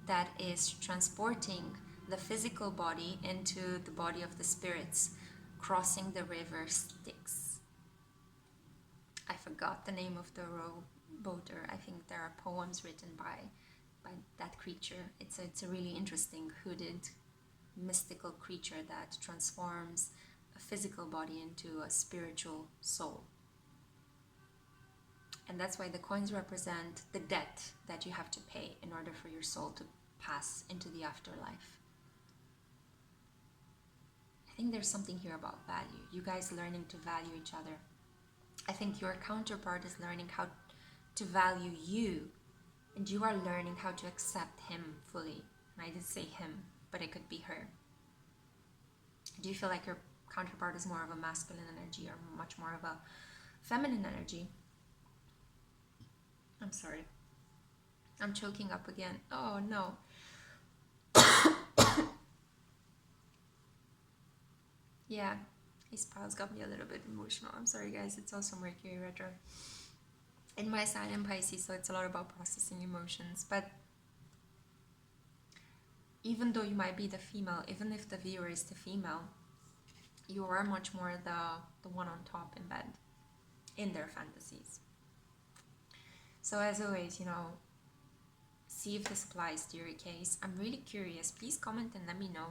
that is transporting the physical body into the body of the spirits, crossing the river Styx. I forgot the name of the rowboater. I think there are poems written by that creature. It's a really interesting hooded mystical creature that transforms a physical body into a spiritual soul. And that's why the coins represent the debt that you have to pay in order for your soul to pass into the afterlife. I think there's something here about value. You guys learning to value each other. I think your counterpart is learning how to value you, and you are learning how to accept him fully. And I did say him, but it could be her. Do you feel like your counterpart is more of a masculine energy or much more of a feminine energy? I'm sorry. I'm choking up again. Oh no. Yeah, his piles got me a little bit emotional. I'm sorry guys, it's also Mercury retro. In my sign in Pisces, so it's a lot about processing emotions. But even though you might be the female, even if the viewer is the female, you are much more the one on top in bed, in their fantasies. So as always, you know, see if this applies to your case. I'm really curious. Please comment and let me know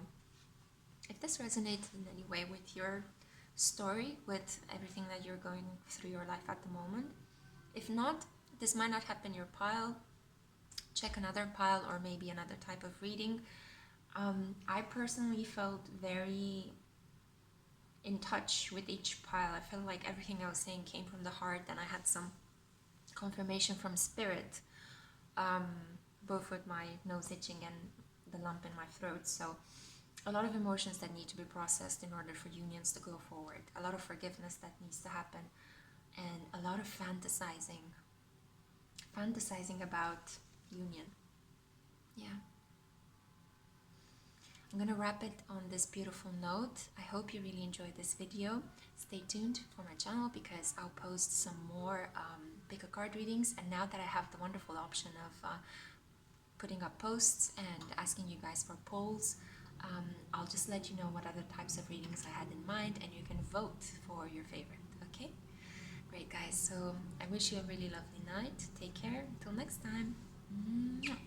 if this resonates in any way with your story, with everything that you're going through your life at the moment. If not, this might not happen in your pile. Check another pile or maybe another type of reading. I personally felt very in touch with each pile. I felt like everything I was saying came from the heart, and I had some confirmation from spirit, both with my nose itching and the lump in my throat. So a lot of emotions that need to be processed in order for unions to go forward, a lot of forgiveness that needs to happen, and a lot of fantasizing about union. Yeah. I'm gonna wrap it on this beautiful note. I hope you really enjoyed this video. Stay tuned for my channel because I'll post some more pick a card readings, and now that I have the wonderful option of putting up posts and asking you guys for polls, I'll just let you know what other types of readings I had in mind, and you can vote for your favorite. Okay, great guys, so I wish you a really lovely night. Take care until next time. Mwah.